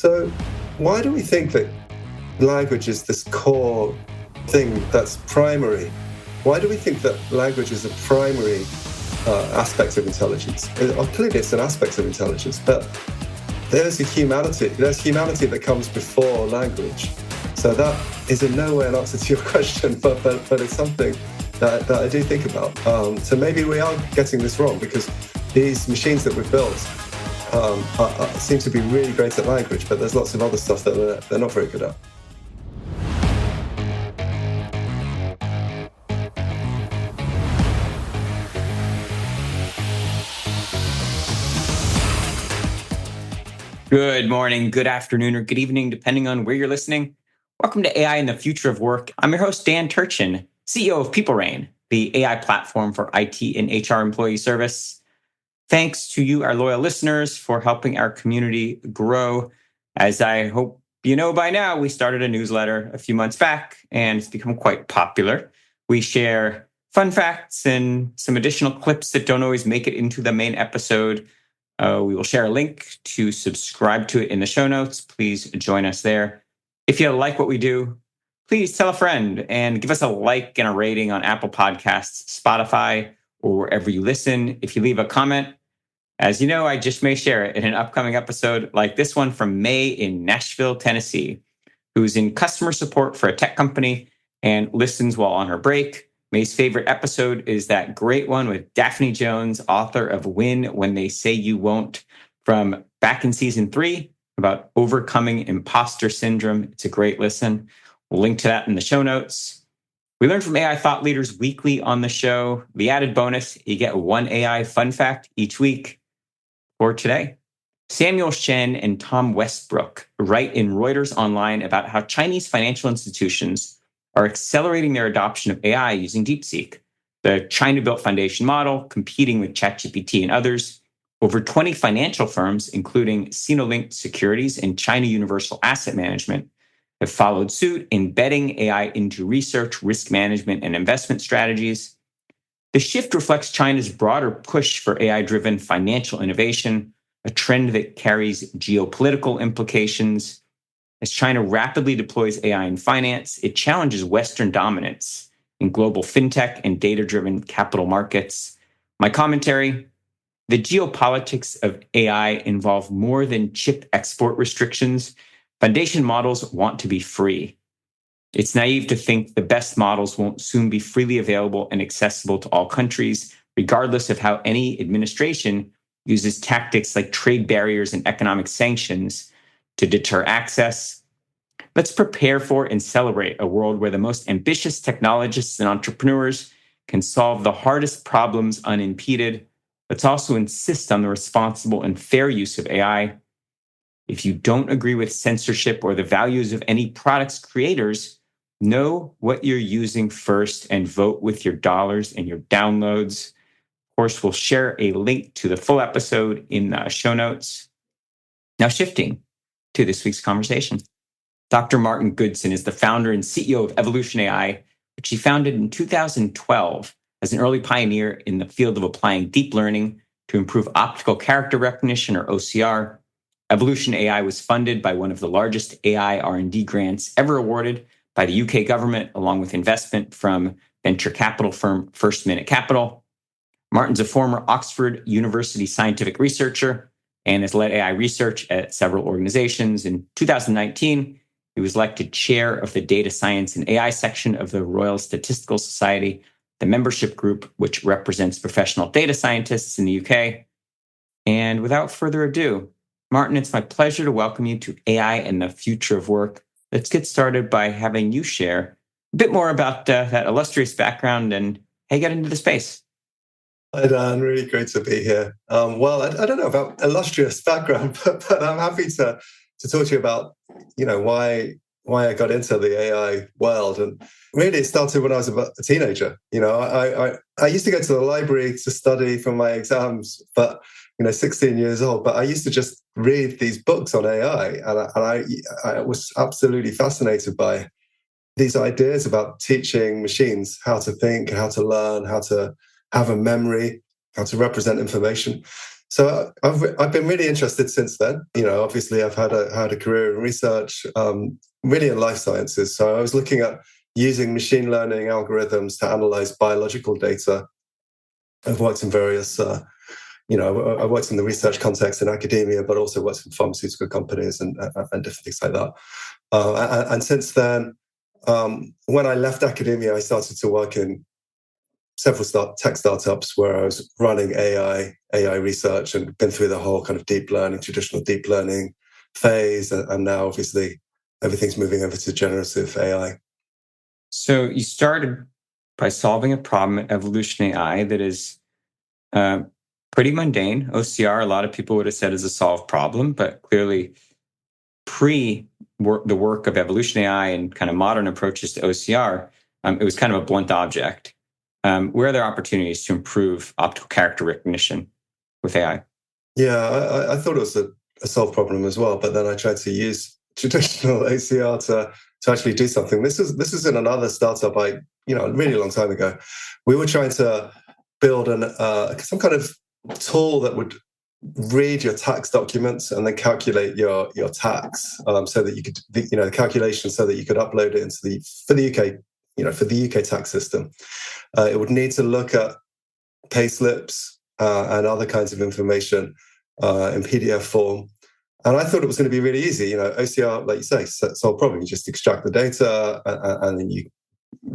So why do we think that language is this core thing that's primary? Why do we think that language is a primary aspect of intelligence? Clearly it's an aspect of intelligence, but there's humanity that comes before language. So that is in no way an answer to your question, but it's something that I do think about. So maybe we are getting this wrong, because these machines that we've built seem to be really great at language, but there's lots of other stuff that they're not very good at. Good morning, good afternoon, or good evening, depending on where you're listening. Welcome to AI and the Future of Work. I'm your host, Dan Turchin, CEO of PeopleRain, the AI platform for IT and HR employee service. Thanks to you, our loyal listeners, for helping our community grow. As I hope you know by now, we started a newsletter a few months back, and it's become quite popular. We share fun facts and some additional clips that don't always make it into the main episode. We will share a link to subscribe to it in the show notes. Please join us there. If you like what we do, please tell a friend and give us a like and a rating on Apple Podcasts, Spotify, or wherever you listen. If you leave a comment, as you know, I just may share it in an upcoming episode like this one from May in Nashville, Tennessee, who's in customer support for a tech company and listens while on her break. May's favorite episode is that great one with Daphne Jones, author of Win When They Say You Won't, from back in season 3 about overcoming imposter syndrome. It's a great listen. We'll link to that in the show notes. We learn from AI thought leaders weekly on the show. The added bonus, you get one AI fun fact each week. For today, Samuel Shen and Tom Westbrook write in Reuters Online about how Chinese financial institutions are accelerating their adoption of AI using DeepSeek, the China-built foundation model competing with ChatGPT and others. Over 20 financial firms, including Sinolink Securities and China Universal Asset Management, have followed suit, embedding AI into research, risk management, and investment strategies. The shift reflects China's broader push for AI-driven financial innovation, a trend that carries geopolitical implications. As China rapidly deploys AI in finance, it challenges Western dominance in global fintech and data-driven capital markets. My commentary: the geopolitics of AI involve more than chip export restrictions. Foundation models want to be free. It's naive to think the best models won't soon be freely available and accessible to all countries, regardless of how any administration uses tactics like trade barriers and economic sanctions to deter access. Let's prepare for and celebrate a world where the most ambitious technologists and entrepreneurs can solve the hardest problems unimpeded. Let's also insist on the responsible and fair use of AI. If you don't agree with censorship or the values of any product's creators, know what you're using first and vote with your dollars and your downloads. Of course, we'll share a link to the full episode in the show notes. Now, shifting to this week's conversation. Dr. Martin Goodson is the founder and CEO of Evolution AI, which he founded in 2012 as an early pioneer in the field of applying deep learning to improve optical character recognition, or OCR. Evolution AI was funded by one of the largest AI R&D grants ever awarded by the UK government, along with investment from venture capital firm First Minute Capital. Martin's a former Oxford University scientific researcher and has led AI research at several organizations. In 2019, he was elected chair of the Data Science and AI section of the Royal Statistical Society, the membership group which represents professional data scientists in the UK. And without further ado, Martin, it's my pleasure to welcome you to AI and the Future of Work. Let's get started by having you share a bit more about that illustrious background and how you got into the space. Hi, Dan. Really great to be here. Well, I don't know about illustrious background, but I'm happy to talk to you about, why I got into the AI world. And really, it started when I was a teenager. I used to go to the library to study for my exams, but 16 years old. But I used to just read these books on AI, and I was absolutely fascinated by these ideas about teaching machines how to think, how to learn, how to have a memory, how to represent information. So I've been really interested since then. Obviously I've had a career in research, really in life sciences. So I was looking at using machine learning algorithms to analyze biological data. I've worked in various, I worked in the research context in academia, but also worked in pharmaceutical companies and different things like that. And since then, when I left academia, I started to work in several tech startups where I was running AI research and been through the whole kind of traditional deep learning phase. And now obviously everything's moving over to generative AI. So you started by solving a problem in evolution AI that is pretty mundane. OCR, a lot of people would have said is a solved problem, but clearly the work of evolution AI and kind of modern approaches to OCR, it was kind of a blunt object. Where are there opportunities to improve optical character recognition with AI? Yeah, I thought it was a solved problem as well, but then I tried to use traditional OCR to actually do something. This is in another startup a really long time ago. We were trying to build some kind of tool that would read your tax documents and then calculate your tax, so that you could the calculation so that you could upload it into for the UK tax system. It would need to look at payslips and other kinds of information in PDF form. And I thought it was going to be really easy. OCR, like you say, solve problem. You just extract the data and then you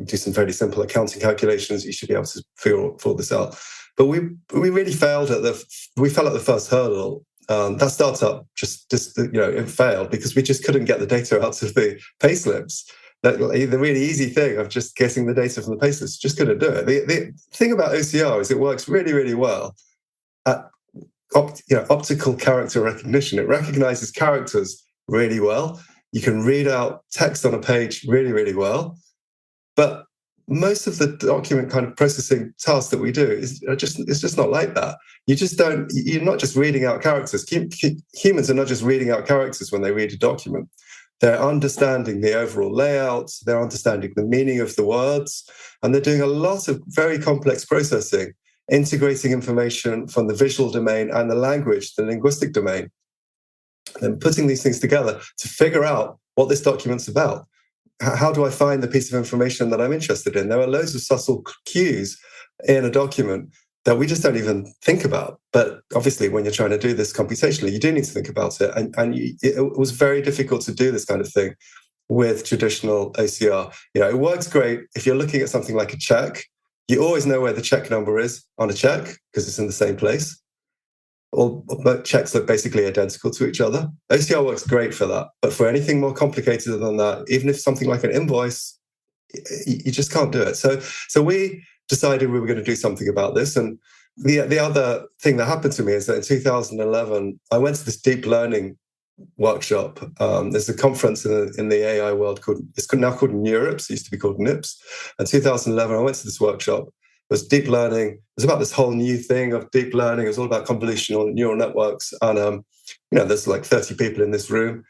do some fairly simple accounting calculations. You should be able to figure all this out. But we really failed at the first hurdle. That startup just it failed because we just couldn't get the data out of the payslips. The really easy thing of just getting the data from the payslips, just couldn't do it. The thing about OCR is it works really, really well at optical character recognition. It recognizes characters really well. You can read out text on a page really, really well. But most of the document kind of processing tasks that we do is just not like that. You're not just reading out characters. Humans are not just reading out characters when they read a document. They're understanding the overall layout, they're understanding the meaning of the words, and they're doing a lot of very complex processing, integrating information from the visual domain and the linguistic domain, and putting these things together to figure out what this document's about. How do I find the piece of information that I'm interested in? There are loads of subtle cues in a document that we just don't even think about. But obviously, when you're trying to do this computationally, you do need to think about it. And it was very difficult to do this kind of thing with traditional OCR. It works great if you're looking at something like a check. You always know where the check number is on a check because it's in the same place. But checks look basically identical to each other. OCR works great for that. But for anything more complicated than that, even if something like an invoice, you just can't do it. So we decided we were going to do something about this. And the other thing that happened to me is that in 2011, I went to this deep learning workshop. There's a conference in the AI world it's now called NeurIPS. It used to be called NIPS. In 2011, I went to this workshop. It was deep learning. It was about this whole new thing of deep learning. It was all about convolutional neural networks. And there's like 30 people in this room.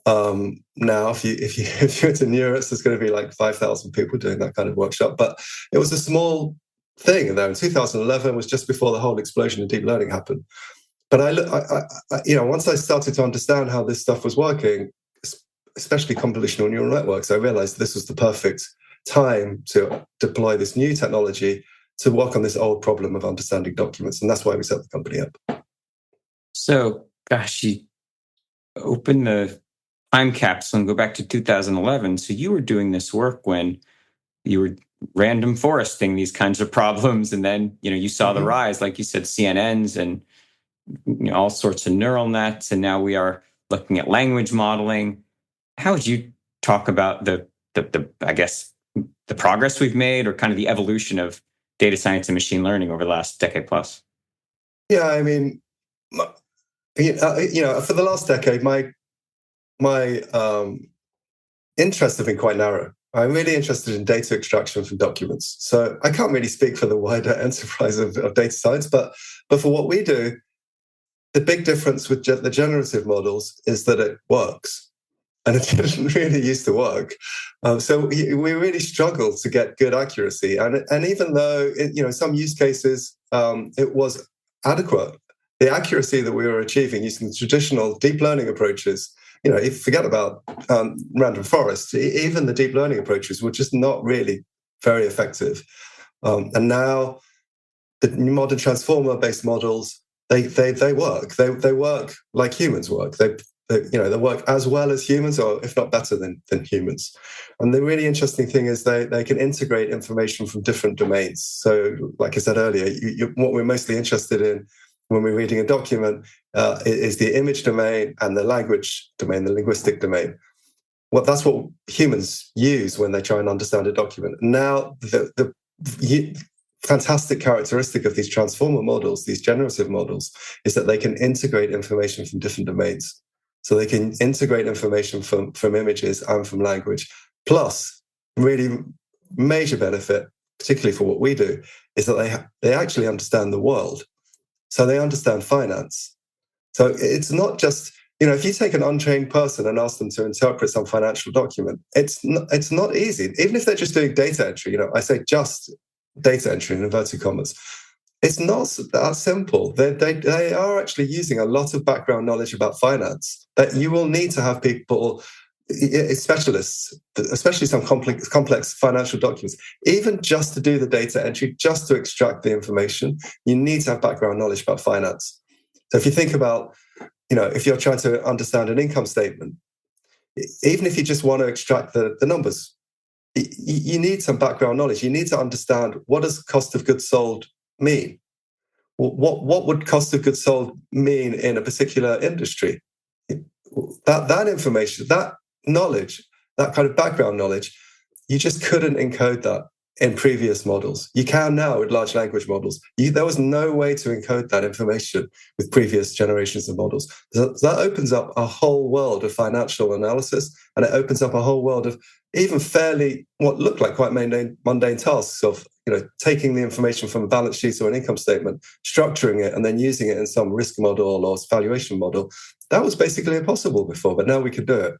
Now, if you're into NeurIPS, there's going to be like 5,000 people doing that kind of workshop. But it was a small thing. And then in 2011 was just before the whole explosion of deep learning happened. But once I started to understand how this stuff was working, especially convolutional neural networks, I realized this was the perfect time to deploy this new technology to work on this old problem of understanding documents. And that's why we set the company up. So, gosh, you open the time capsule and go back to 2011. So you were doing this work when you were random foresting these kinds of problems. And then, you saw the rise, like you said, CNNs and all sorts of neural nets. And now we are looking at language modeling. How would you talk about the progress we've made or kind of the evolution of data science and machine learning over the last decade plus? Yeah, I mean, for the last decade, my interests have been quite narrow. I'm really interested in data extraction from documents. So I can't really speak for the wider enterprise of data science, but for what we do, the big difference with the generative models is that it works. And it didn't really used to work. So we really struggled to get good accuracy. And even though, in some use cases, it was adequate, the accuracy that we were achieving using the traditional deep learning approaches, if you forget about random forest, even the deep learning approaches were just not really very effective. And now the modern transformer-based models, they work. They work like humans work. They work as well as humans, or if not better than humans. And the really interesting thing is they can integrate information from different domains. So, like I said earlier, what we're mostly interested in when we're reading a document is the image domain and the language domain, the linguistic domain. That's what humans use when they try and understand a document. Now, the fantastic characteristic of these transformer models, these generative models, is that they can integrate information from different domains. So they can integrate information from images and from language. Plus, really major benefit, particularly for what we do, is that they actually understand the world. So they understand finance. So it's not just, if you take an untrained person and ask them to interpret some financial document, it's not easy. Even if they're just doing data entry, I say just data entry in inverted commas, it's not that simple. They are actually using a lot of background knowledge about finance that you will need to have people, specialists, especially some complex financial documents, even just to do the data entry, just to extract the information, you need to have background knowledge about finance. So if you think about, if you're trying to understand an income statement, even if you just want to extract the numbers, you need some background knowledge. You need to understand, what does cost of goods sold mean? What would cost of goods sold mean in a particular industry? That information, that knowledge, that kind of background knowledge, you just couldn't encode that in previous models. You can now with large language models. There was no way to encode that information with previous generations of models. That opens up a whole world of financial analysis, and it opens up a whole world of even fairly what look like quite mundane tasks of taking the information from a balance sheet or an income statement, structuring it, and then using it in some risk model or valuation model. That was basically impossible before, but now we can do it.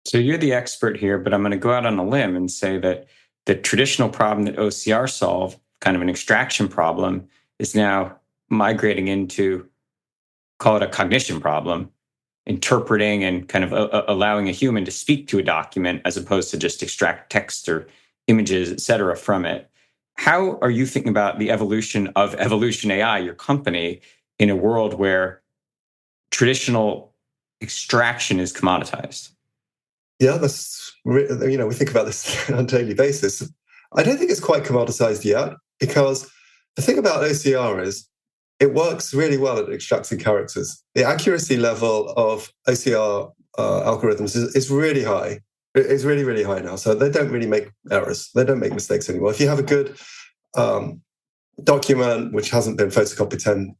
So you're the expert here, but I'm going to go out on a limb and say that the traditional problem that OCR solved, kind of an extraction problem, is now migrating into, call it a cognition problem, interpreting and kind of allowing a human to speak to a document as opposed to just extract text or images, et cetera, from it. How are you thinking about the evolution of Evolution AI, your company, in a world where traditional extraction is commoditized? Yeah, we think about this on a daily basis. I don't think it's quite commoditized yet, because the thing about OCR is it works really well at extracting characters. The accuracy level of OCR algorithms is really high. It's really, really high now. So they don't really make errors. They don't make mistakes anymore. If you have a good document which hasn't been photocopied 10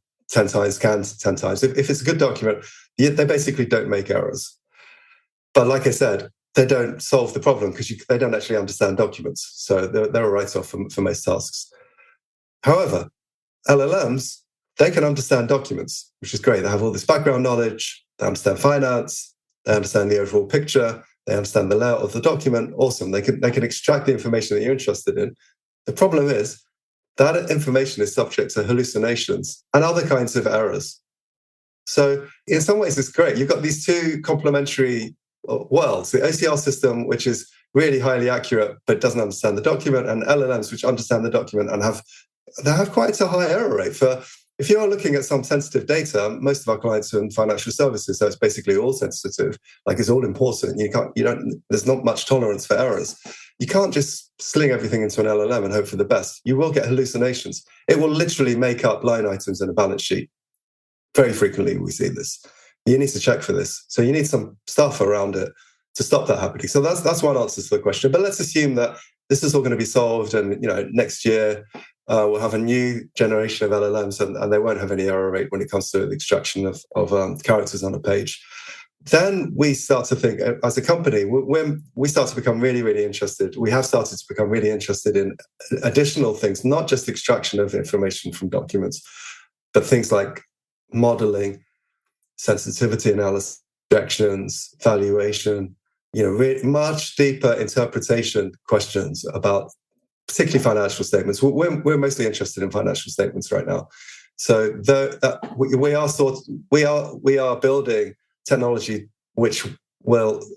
times, scanned 10 times, if it's a good document, they basically don't make errors. But like I said, they don't solve the problem because they don't actually understand documents. So they're a write-off for most tasks. However, LLMs, they can understand documents, which is great. They have all this background knowledge. They understand finance. They understand the overall picture. They understand the layout of the document. Awesome. They can extract the information that you're interested in. The problem is that information is subject to hallucinations and other kinds of errors. So in some ways, it's great. You've got these two complementary worlds, the OCR system, which is really highly accurate but doesn't understand the document, and LLMs, which understand the document and have quite a high error rate. If you're looking at some sensitive data, most of our clients are in financial services, so it's basically all sensitive, like it's all important. There's not much tolerance for errors. You can't just sling everything into an LLM and hope for the best. You will get hallucinations. It will literally make up line items in a balance sheet. Very frequently we see this. You need to check for this. So you need some stuff around it to stop that happening. So that's one answer to the question. But let's assume that this is all going to be solved, and next year we'll have a new generation of LLMs, and they won't have any error rate when it comes to the extraction of characters on a page. Then we start to think, as a company, we start to become really, really interested. We have started to become really interested in additional things, not just extraction of information from documents, but things like modeling, sensitivity analysis, projections, valuation, really much deeper interpretation questions about particularly financial statements. We're mostly interested in financial statements right now. So we are building technology which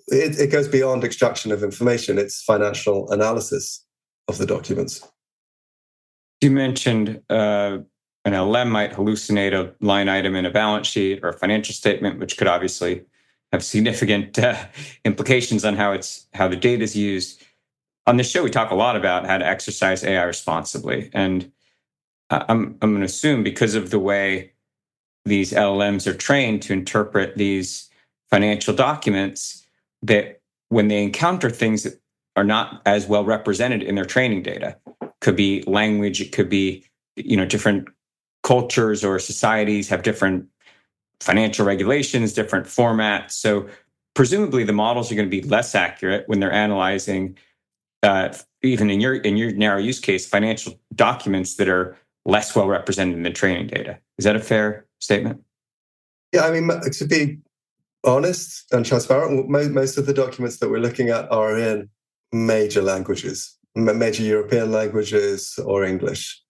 it goes beyond extraction of information. It's financial analysis of the documents. You mentioned an LLM might hallucinate a line item in a balance sheet or a financial statement, which could obviously have significant implications on how the data is used. On this show, we talk a lot about how to exercise AI responsibly, and I'm going to assume because of the way these LLMs are trained to interpret these financial documents, that when they encounter things that are not as well represented in their training data, could be language, it could be different cultures or societies have different financial regulations, different formats. So presumably the models are going to be less accurate when they're analyzing, even in your narrow use case, financial documents that are less well represented in the training data. Is that a fair statement? Yeah, I mean, to be honest and transparent, most of the documents that we're looking at are in major languages, major European languages or English.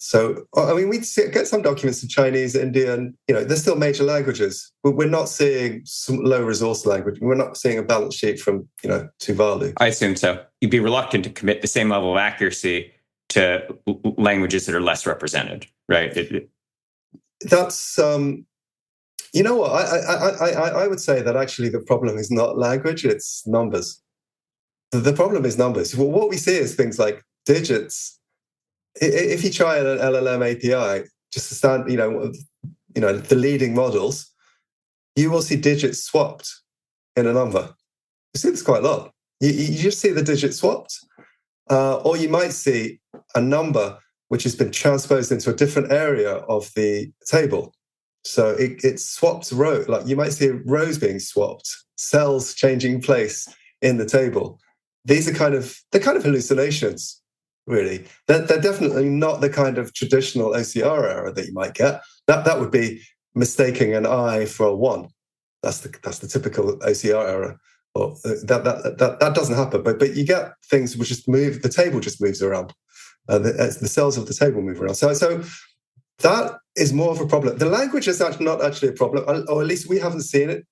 So, I mean, we get some documents in Chinese, Indian, they're still major languages. But we're not seeing some low resource language. We're not seeing a balance sheet from, Tuvalu. I assume so. You'd be reluctant to commit the same level of accuracy to languages that are less represented, right? That's, you know what? I would say that actually the problem is not language, it's numbers. The problem is numbers. Well, what we see is things like digits. If you try an LLM API, just to stand, the leading models, you will see digits swapped in a number. You see this quite a lot. You just see the digit swapped, or you might see a number which has been transposed into a different area of the table. So it swaps rows. Like you might see rows being swapped, cells changing place in the table. These are kind of hallucinations. Really, they're definitely not the kind of traditional OCR error that you might get. That would be mistaking an I for a 1. That's the typical OCR error. Or that doesn't happen. But you get things which just move. The table just moves around. The cells of the table move around. So that is more of a problem. The language is not actually a problem, or at least we haven't seen it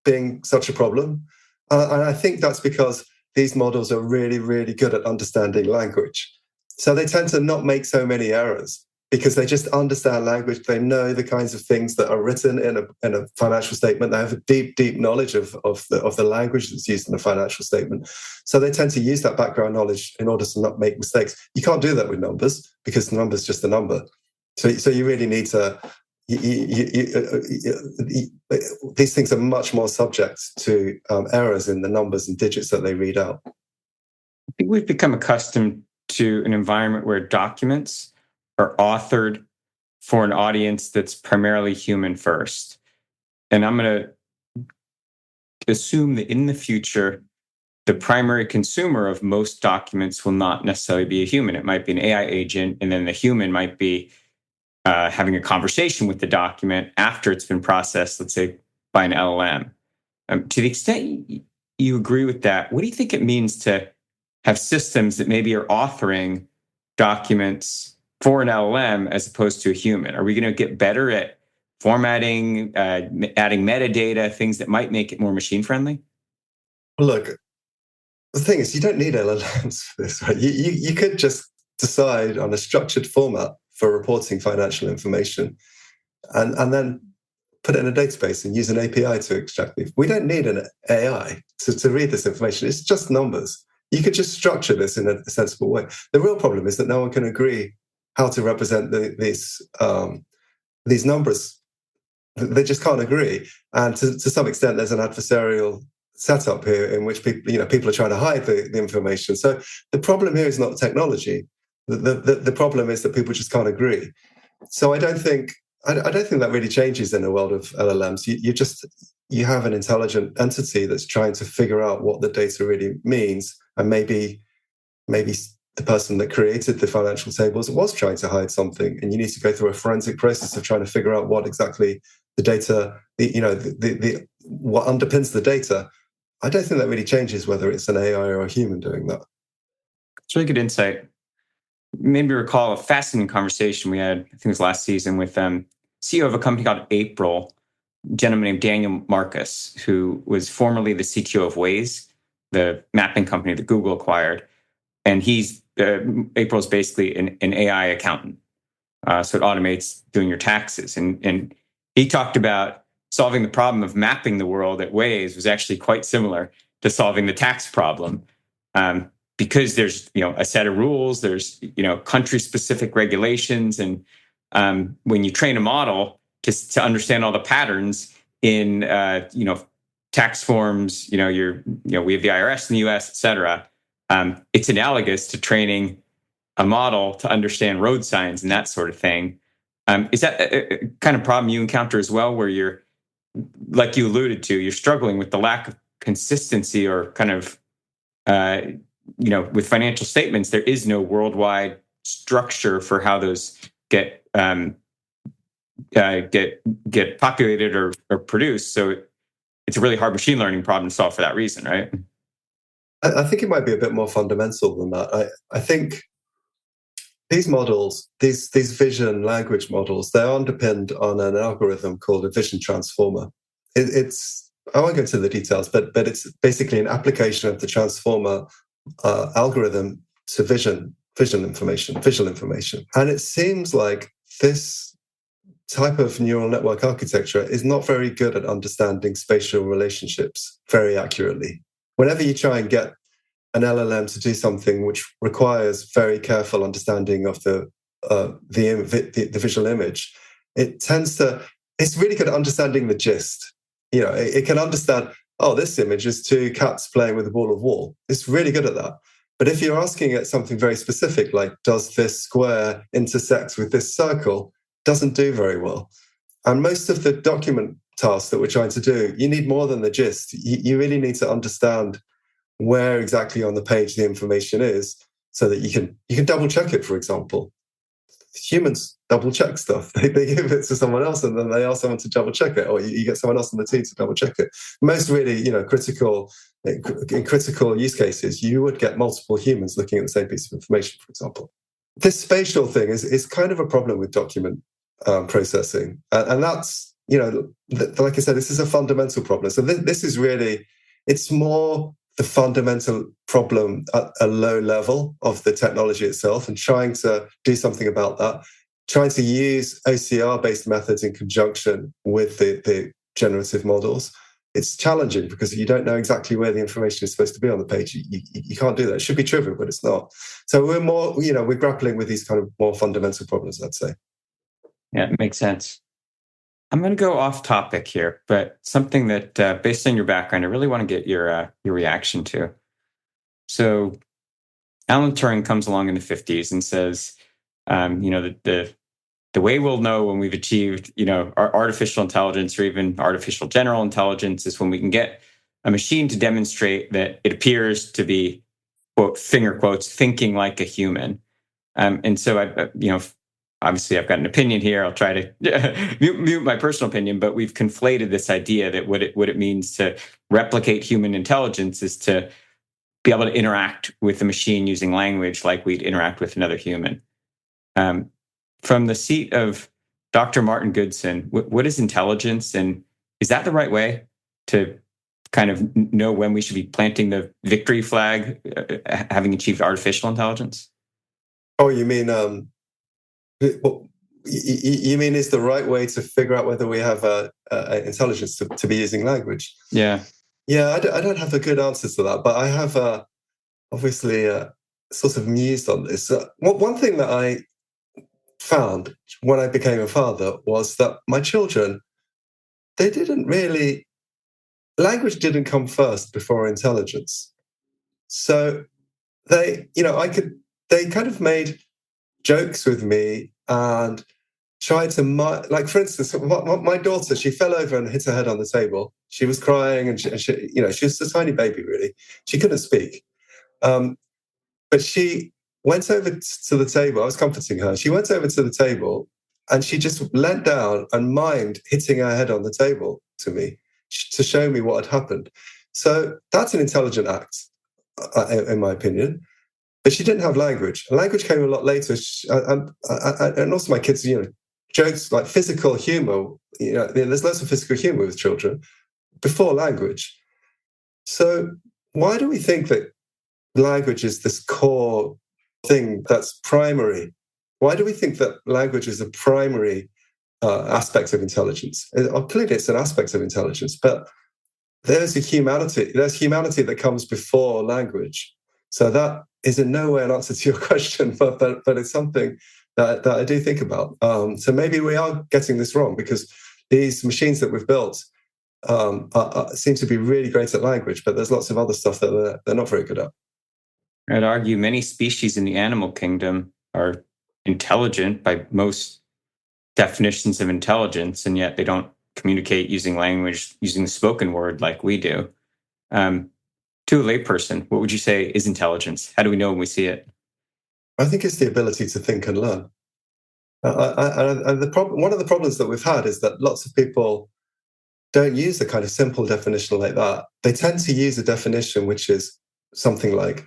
being such a problem. And I think that's because these models are really, really good at understanding language. So they tend to not make so many errors because they just understand language. They know the kinds of things that are written in a financial statement. They have a deep, deep knowledge of the language that's used in a financial statement. So they tend to use that background knowledge in order to not make mistakes. You can't do that with numbers because the number is just a number. So you really need to... these things are much more subject to errors in the numbers and digits that they read out. I think we've become accustomed to an environment where documents are authored for an audience that's primarily human first. And I'm going to assume that in the future, the primary consumer of most documents will not necessarily be a human. It might be an AI agent, and then the human might be having a conversation with the document after it's been processed, let's say, by an LLM. To the extent you agree with that, what do you think it means to have systems that maybe are authoring documents for an LLM as opposed to a human? Are we going to get better at formatting, adding metadata, things that might make it more machine-friendly? Look, the thing is, you don't need LLMs for this, right? You could just decide on a structured format for reporting financial information and then put it in a database and use an API to extract it. We don't need an AI to read this information. It's just numbers. You could just structure this in a sensible way. The real problem is that no one can agree how to represent these numbers. They just can't agree. And to some extent, there's an adversarial setup here in which people are trying to hide the information. So the problem here is not technology. The problem is that people just can't agree. So I don't think that really changes in the world of LLMs. You have an intelligent entity that's trying to figure out what the data really means, and maybe the person that created the financial tables was trying to hide something, and you need to go through a forensic process of trying to figure out what exactly the data, what underpins the data. I don't think that really changes whether it's an AI or a human doing that. It's really good insight. made me recall a fascinating conversation we had, I think it was last season, with CEO of a company called April, a gentleman named Daniel Marcus, who was formerly the CTO of Waze, the mapping company that Google acquired. And April's basically an AI accountant. So it automates doing your taxes. And he talked about solving the problem of mapping the world at Waze was actually quite similar to solving the tax problem. Because there's a set of rules, there's country specific regulations, and when you train a model to understand all the patterns in tax forms, we have the IRS in the U.S., et cetera. It's analogous to training a model to understand road signs and that sort of thing. Is that a kind of problem you encounter as well, where you're, like you alluded to, you're struggling with the lack of consistency or kind of with financial statements, there is no worldwide structure for how those get populated or produced. So it's a really hard machine learning problem to solve for that reason, right? I think it might be a bit more fundamental than that. I think these models, these vision language models, they're underpinned on an algorithm called a vision transformer. I won't go into the details, but it's basically an application of the transformer algorithm to visual information. And it seems like this type of neural network architecture is not very good at understanding spatial relationships very accurately. Whenever you try and get an LLM to do something which requires very careful understanding of the visual image, it's really good at understanding the gist. It can understand, oh, this image is two cats playing with a ball of wool. It's really good at that. But if you're asking it something very specific, like, does this square intersect with this circle, doesn't do very well. And most of the document tasks that we're trying to do, you need more than the gist. You really need to understand where exactly on the page the information is, so that you can double check it. For example, humans double check stuff. They give it to someone else, and then they ask someone to double check it, or you get someone else on the team to double check it. Most really, critical use cases, you would get multiple humans looking at the same piece of information. For example, this spatial thing is kind of a problem with document processing, and that's like I said, this is a fundamental problem. So this is really, it's more the fundamental problem at a low level of the technology itself, and trying to do something about that, trying to use OCR-based methods in conjunction with the generative models. It's challenging because you don't know exactly where the information is supposed to be on the page. You can't do that. It should be trivial, but it's not. So we're grappling with these kind of more fundamental problems, I'd say. Yeah, it makes sense. I'm going to go off topic here, but something that, based on your background, I really want to get your reaction to. So, Alan Turing comes along in the 50s and says, the way we'll know when we've achieved, our artificial intelligence or even artificial general intelligence is when we can get a machine to demonstrate that it appears to be, quote, finger quotes, thinking like a human. And so, obviously, I've got an opinion here. I'll try to mute my personal opinion, but we've conflated this idea that what it means to replicate human intelligence is to be able to interact with the machine using language like we'd interact with another human. From the seat of Dr. Martin Goodson, what is intelligence, and is that the right way to kind of know when we should be planting the victory flag, having achieved artificial intelligence? Oh, you mean you mean is the right way to figure out whether we have intelligence to be using language? Yeah. I don't have a good answer to that, but I have obviously sort of mused on this. One thing that I found when I became a father was that my children, language didn't come first before intelligence. So they kind of made jokes with me and tried to, like, for instance, my daughter, she fell over and hit her head on the table. She was crying, and she was a tiny baby, really. She couldn't speak. But she went over to the table. I was comforting her. She went over to the table and she just leant down and mimed hitting her head on the table to me to show me what had happened. So that's an intelligent act, in my opinion. but she didn't have language. Language came a lot later. And also my kids, jokes like physical humor. There's lots of physical humor with children before language. So why do we think that language is this core thing that's primary? Why do we think that language is a primary aspect of intelligence? Clearly, it's an aspect of intelligence, but there's humanity that comes before language. So that is in no way an answer to your question, but it's something that I do think about. So maybe we are getting this wrong, because these machines that we've built seem to be really great at language, but there's lots of other stuff that they're not very good at. I'd argue many species in the animal kingdom are intelligent by most definitions of intelligence, and yet they don't communicate using language, using the spoken word like we do. To a layperson, what would you say is intelligence? How do we know when we see it? I think it's the ability to think and learn. One of the problems that we've had is that lots of people don't use a kind of simple definition like that. They tend to use a definition which is something like,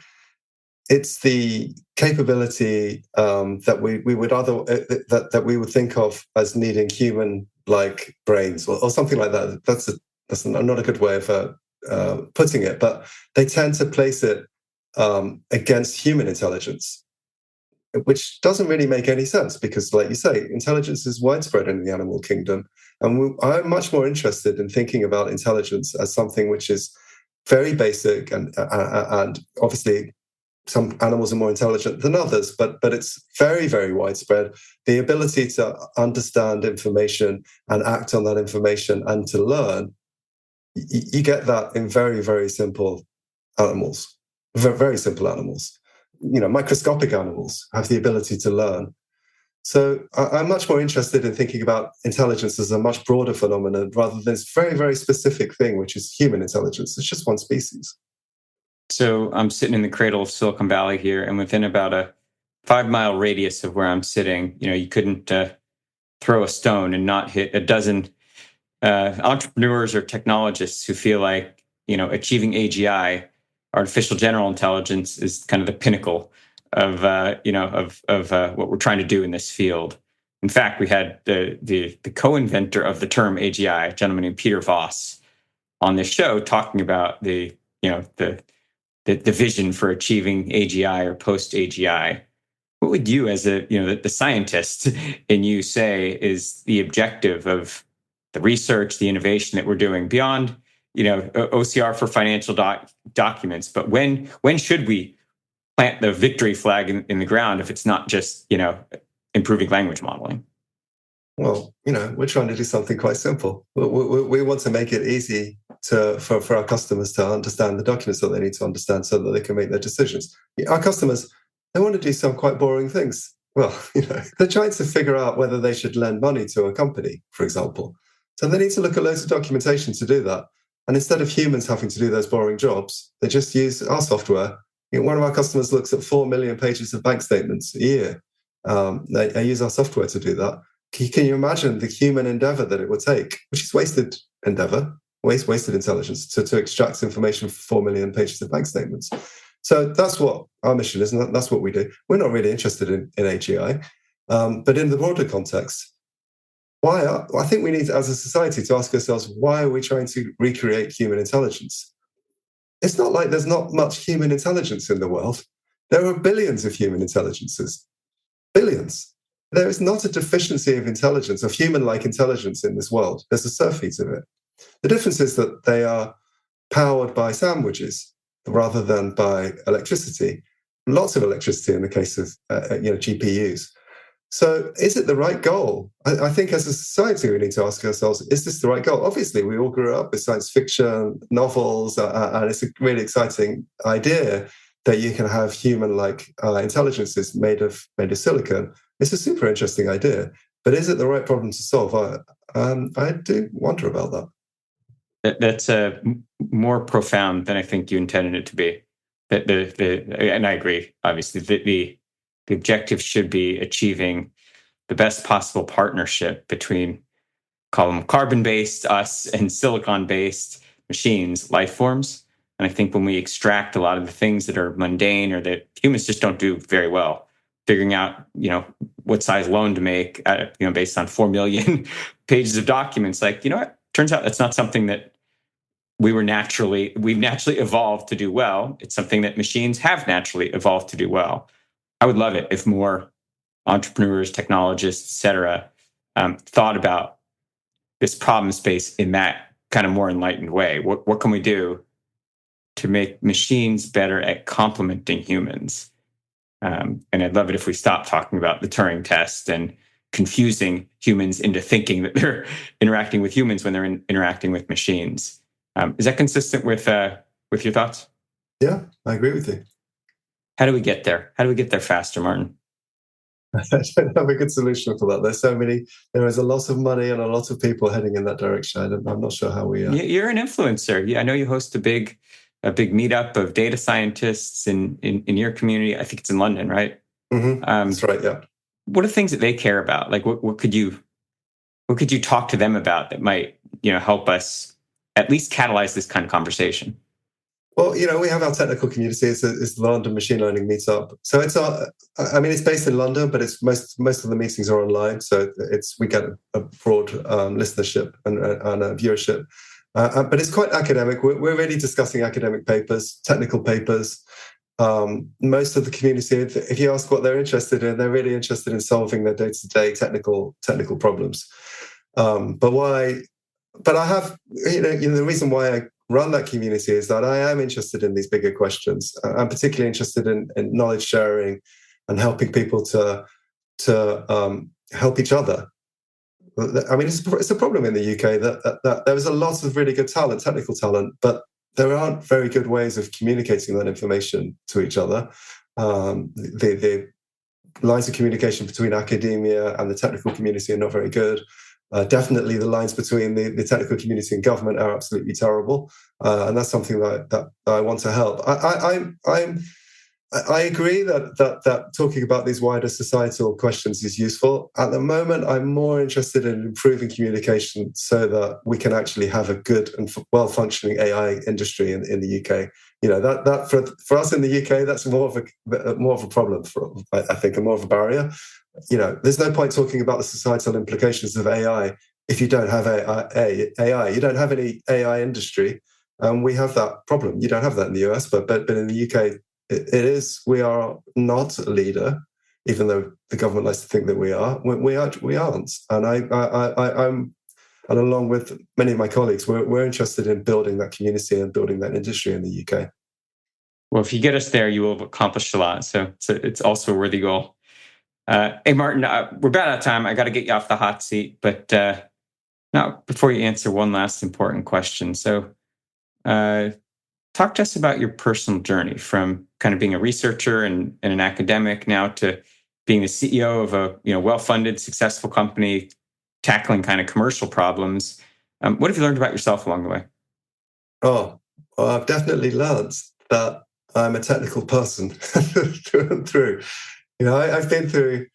it's the capability that we would think of as needing human-like brains, or something like that. That's not a good way of putting it, but they tend to place it against human intelligence, which doesn't really make any sense, because, like you say, intelligence is widespread in the animal kingdom, and I'm much more interested in thinking about intelligence as something which is very basic, and obviously some animals are more intelligent than others, but it's very, very widespread. The ability to understand information and act on that information and to learn, you get that in very, very simple animals, very simple animals. Microscopic animals have the ability to learn. So I'm much more interested in thinking about intelligence as a much broader phenomenon, rather than this very, very specific thing, which is human intelligence. It's just one species. So I'm sitting in the cradle of Silicon Valley here, and within about a 5-mile radius of where I'm sitting, you couldn't throw a stone and not hit a dozen entrepreneurs or technologists who feel like, achieving AGI, artificial general intelligence, is kind of the pinnacle of what we're trying to do in this field. In fact, we had the co-inventor of the term AGI, a gentleman named Peter Voss, on this show talking about the vision for achieving AGI or post AGI. What would you, as the scientist in you, say is the objective of the research, the innovation that we're doing beyond, OCR for financial documents? But when should we plant the victory flag in the ground if it's not just, improving language modeling? Well, we're trying to do something quite simple. We want to make it easy for our customers to understand the documents that they need to understand, so that they can make their decisions. Our customers, they want to do some quite boring things. Well, they're trying to figure out whether they should lend money to a company, for example. So they need to look at loads of documentation to do that. And instead of humans having to do those boring jobs, they just use our software. One of our customers looks at 4 million pages of bank statements a year. They use our software to do that. Can you imagine the human endeavor that it would take, which is wasted endeavor, wasted intelligence, to extract information from 4 million pages of bank statements? So that's what our mission is, and that's what we do. We're not really interested in AGI, but in the broader context, I think we need, as a society, to ask ourselves, why are we trying to recreate human intelligence? It's not like there's not much human intelligence in the world. There are billions of human intelligences. Billions. There is not a deficiency of intelligence, of human-like intelligence in this world. There's a surfeit of it. The difference is that they are powered by sandwiches rather than by electricity. Lots of electricity in the case of GPUs. So is it the right goal? I think as a society, we need to ask ourselves, is this the right goal? Obviously, we all grew up with science fiction novels, and it's a really exciting idea that you can have human-like intelligences made of silicon. It's a super interesting idea, but is it the right problem to solve? I do wonder about that. That's more profound than I think you intended it to be. And I agree, obviously, the objective should be achieving the best possible partnership between, call them carbon-based, us, and silicon-based machines, life forms. And I think when we extract a lot of the things that are mundane or that humans just don't do very well, figuring out, what size loan to make, based on 4 million pages of documents, like, what? Turns out that's not something that we've naturally evolved to do well. It's something that machines have naturally evolved to do well. I would love it if more entrepreneurs, technologists, et cetera, thought about this problem space in that kind of more enlightened way. What can we do to make machines better at complementing humans? And I'd love it if we stopped talking about the Turing test and confusing humans into thinking that they're interacting with humans when they're interacting with machines. Is that consistent with your thoughts? Yeah, I agree with you. How do we get there? How do we get there faster, Martin? I don't have a good solution for that. There is a lot of money and a lot of people heading in that direction. I'm not sure how we are. You're an influencer. Yeah, I know you host a big meetup of data scientists in your community. I think it's in London, right? Mm-hmm. That's right. Yeah. What are things that they care about? Like, what could you talk to them about that might help us at least catalyze this kind of conversation? Well, we have our technical community. It's the London Machine Learning Meetup. So it's based in London, but it's most of the meetings are online. So we get a broad listenership and viewership. But it's quite academic. We're really discussing academic papers, technical papers. Most of the community, if you ask what they're interested in, they're really interested in solving their day-to-day technical problems. But why? But I have, the reason why I run that community is that I am interested in these bigger questions. I'm particularly interested in knowledge sharing and helping people to help each other. I mean, it's a problem in the UK that there is a lot of really good talent, technical talent, but there aren't very good ways of communicating that information to each other. The lines of communication between academia and the technical community are not very good. Definitely the lines between the technical community and government are absolutely terrible. And that's something that I want to help. I agree that talking about these wider societal questions is useful. At the moment, I'm more interested in improving communication so that we can actually have a good and well-functioning AI industry in the UK. That for us in the UK, that's more of a problem, I think, and more of a barrier. There's no point talking about the societal implications of AI if you don't have AI. You don't have any AI industry. We have that problem. You don't have that in the US, but in the UK, it is. We are not a leader, even though the government likes to think that we are. We aren't. And I'm, and along with many of my colleagues, we're interested in building that community and building that industry in the UK. Well, if you get us there, you will have accomplished a lot. So it's also a worthy goal. Hey, Martin, we're about out of time. I got to get you off the hot seat. But now, before you answer, one last important question. So talk to us about your personal journey from kind of being a researcher and an academic now to being the CEO of a well-funded, successful company, tackling kind of commercial problems. What have you learned about yourself along the way? Oh, well, I've definitely learned that I'm a technical person through and through. I've been through.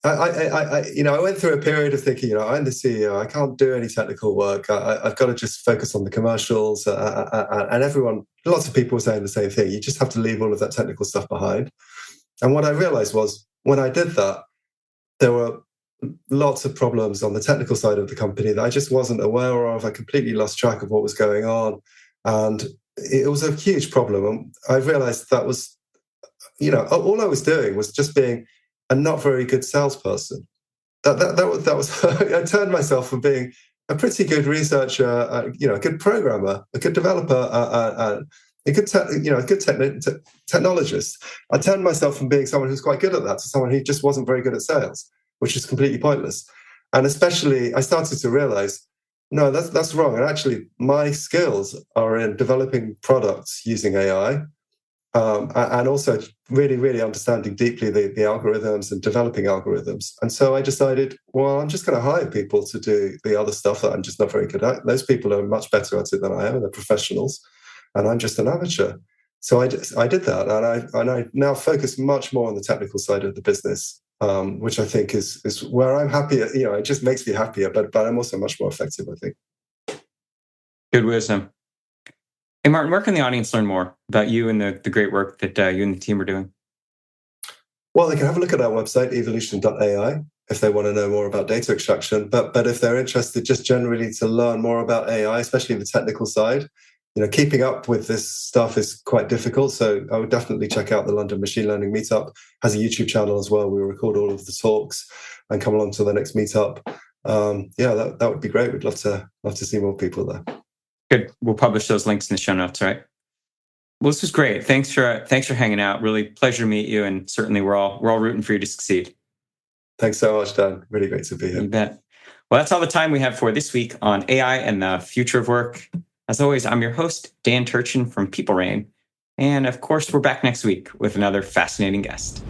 I went through a period of thinking, I'm the CEO. I can't do any technical work. I've got to just focus on the commercials. And lots of people were saying the same thing. You just have to leave all of that technical stuff behind. And what I realized was when I did that, there were lots of problems on the technical side of the company that I just wasn't aware of. I completely lost track of what was going on. And it was a huge problem. And I realized that was, all I was doing was just being a not very good salesperson. That was I turned myself from being a pretty good researcher, a good programmer, a good developer, a good technologist. I turned myself from being someone who's quite good at that to someone who just wasn't very good at sales, which is completely pointless. And especially, I started to realize, no, that's wrong. And actually, my skills are in developing products using AI. And also really, really understanding deeply the algorithms and developing algorithms. And so I decided, well, I'm just going to hire people to do the other stuff that I'm just not very good at. Those people are much better at it than I am, and they're professionals, and I'm just an amateur. So I did that, and I now focus much more on the technical side of the business, which I think is where I'm happier. It just makes me happier, but I'm also much more effective, I think. Good wisdom. Hey, Martin, where can the audience learn more about you and the great work that you and the team are doing? Well, they can have a look at our website, evolution.ai, if they want to know more about data extraction. But if they're interested just generally to learn more about AI, especially the technical side, keeping up with this stuff is quite difficult. So I would definitely check out the London Machine Learning Meetup. Has a YouTube channel as well. We record all of the talks and come along to the next meetup. That would be great. We'd love to see more people there. Good. We'll publish those links in the show notes, right? Well, this was great. Thanks for hanging out. Really pleasure to meet you, and certainly we're all rooting for you to succeed. Thanks so much, Dan. Really great to be here. You bet. Well, that's all the time we have for this week on AI and the future of work. As always, I'm your host, Dan Turchin from PeopleRain. And of course, we're back next week with another fascinating guest.